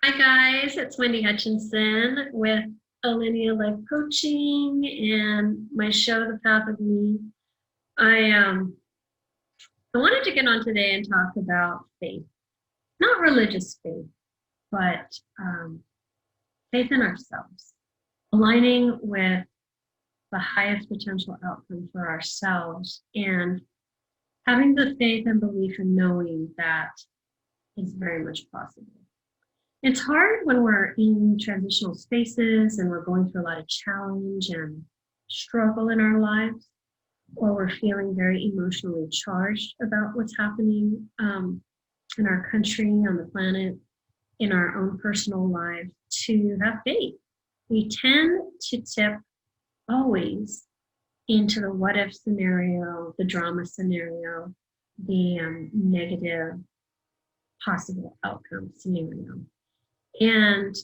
Hi guys, it's Wendy Hutchinson with Alinea Life Coaching and my show, The Path of Me. I wanted to get on today and talk about faith, not religious faith, but faith in ourselves, aligning with the highest potential outcome for ourselves, and having the faith and belief in knowing that is very much possible. It's hard when we're in transitional spaces and we're going through a lot of challenge and struggle in our lives, or we're feeling very emotionally charged about what's happening in our country, on the planet, in our own personal lives, to have faith. We tend to tip always into the what if scenario, the drama scenario, the negative possible outcome scenario. And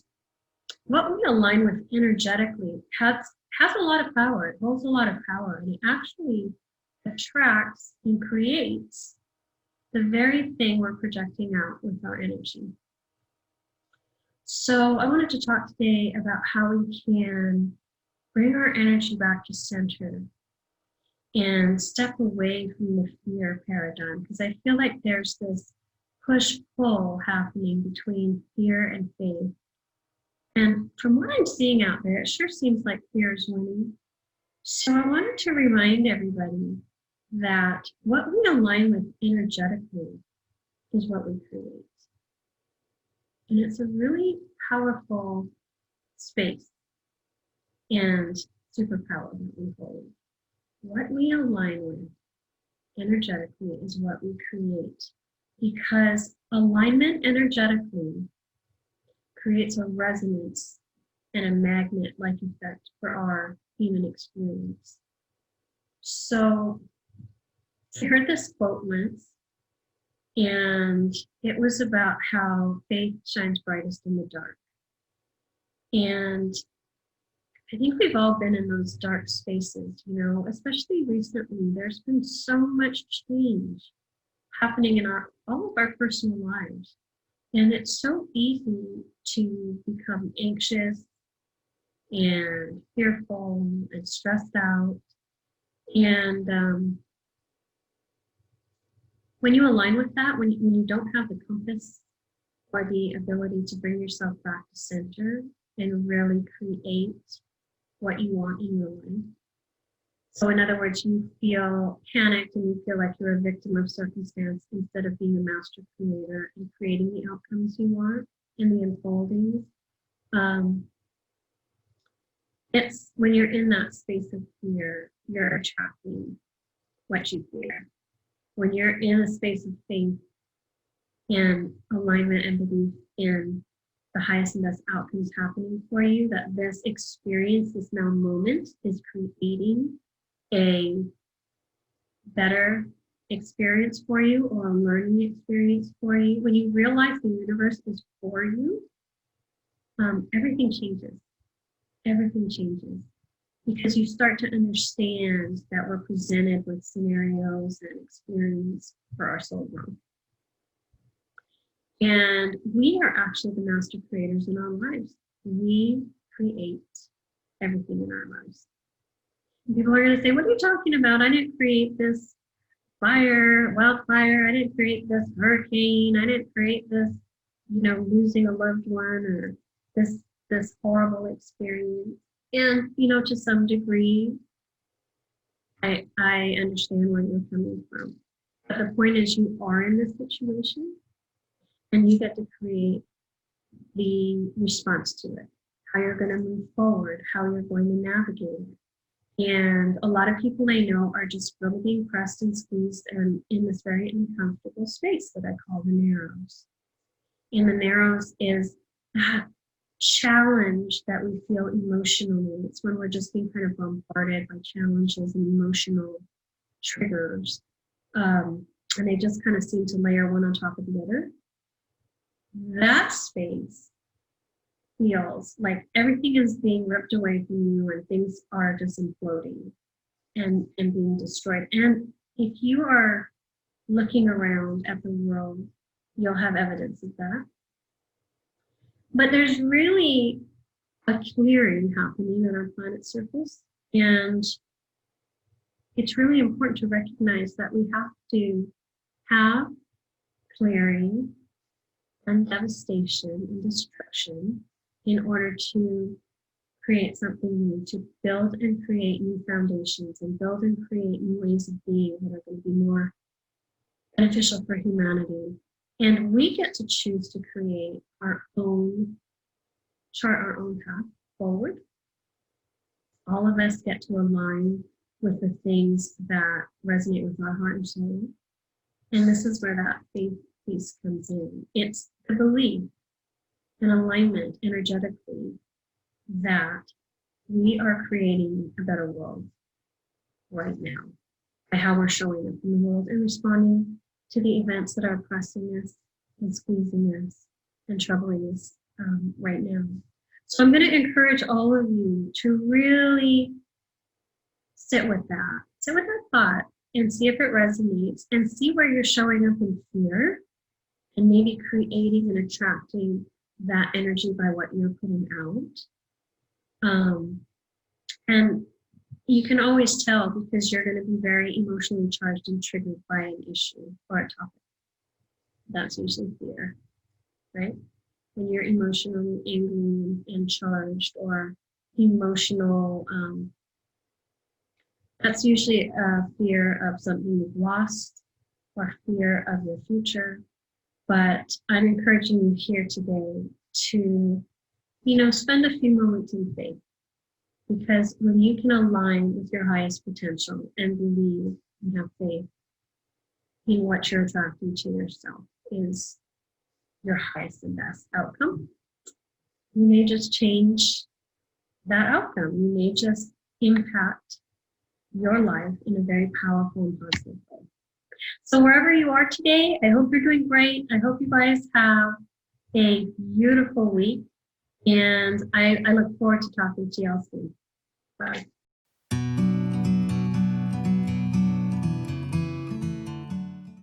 what we align with energetically has a lot of power. It holds a lot of power, and it actually attracts and creates the very thing we're projecting out with our energy. So I wanted to talk today about how we can bring our energy back to center and step away from the fear paradigm, because I feel like there's this push-pull happening between fear and faith. And from what I'm seeing out there, it sure seems like fear is winning. So I wanted to remind everybody that what we align with energetically is what we create. And it's a really powerful space and superpower that we hold. What we align with energetically is what we create, because alignment energetically creates a resonance and a magnet-like effect for our human experience. So I heard this quote once, and it was about how faith shines brightest in the dark. And I think we've all been in those dark spaces, especially recently. There's been so much change happening in all of our personal lives. And it's so easy to become anxious and fearful and stressed out. And when you align with that, when you don't have the compass or the ability to bring yourself back to center and really create what you want in your life. So in other words, you feel panicked and you feel like you're a victim of circumstance instead of being a master creator and creating the outcomes you want and the unfoldings. It's when you're in that space of fear, you're attracting what you fear. When you're in a space of faith and alignment and belief in the highest and best outcomes happening for you, that this experience, this now moment, is creating a better experience for you or a learning experience for you. When you realize the universe is for you, everything changes. Everything changes because you start to understand that we're presented with scenarios and experience for our soul growth. And we are actually the master creators in our lives. We create everything in our lives. People are going to say, what are you talking about? I didn't create this wildfire. I didn't create this hurricane. I didn't create this, losing a loved one or this horrible experience. And, to some degree, I understand where you're coming from. But the point is you are in this situation and you get to create the response to it, how you're going to move forward, how you're going to navigate it. And a lot of people I know are just really being pressed and squeezed and in this very uncomfortable space that I call the narrows. And the narrows is that challenge that we feel emotionally. It's when we're just being kind of bombarded by challenges and emotional triggers. And they just kind of seem to layer one on top of the other. That space feels like everything is being ripped away from you and things are just imploding and being destroyed. And if you are looking around at the world, you'll have evidence of that. But there's really a clearing happening on our planet's surface. And it's really important to recognize that we have to have clearing and devastation and destruction in order to create something new, to build and create new foundations and build and create new ways of being that are going to be more beneficial for humanity. And we get to choose to create our own, chart our own path forward. All of us get to align with the things that resonate with our heart and soul. And this is where that faith piece comes in. It's the belief and alignment energetically that we are creating a better world right now by how we're showing up in the world and responding to the events that are oppressing us and squeezing us and troubling us right now. So I'm going to encourage all of you to really sit with that thought and see if it resonates and see where you're showing up in fear and maybe creating and attracting that energy by what you're putting out. And you can always tell because you're going to be very emotionally charged and triggered by an issue or a topic. That's usually fear, right? When you're emotionally angry and charged or emotional, that's usually a fear of something you've lost or fear of your future. But I'm encouraging you here today to, spend a few moments in faith. Because when you can align with your highest potential and believe and have faith in what you're attracting to yourself is your highest and best outcome, you may just change that outcome. You may just impact your life in a very powerful and positive way. So wherever you are today, I hope you're doing great. I hope you guys have a beautiful week. And I look forward to talking to y'all soon. Bye.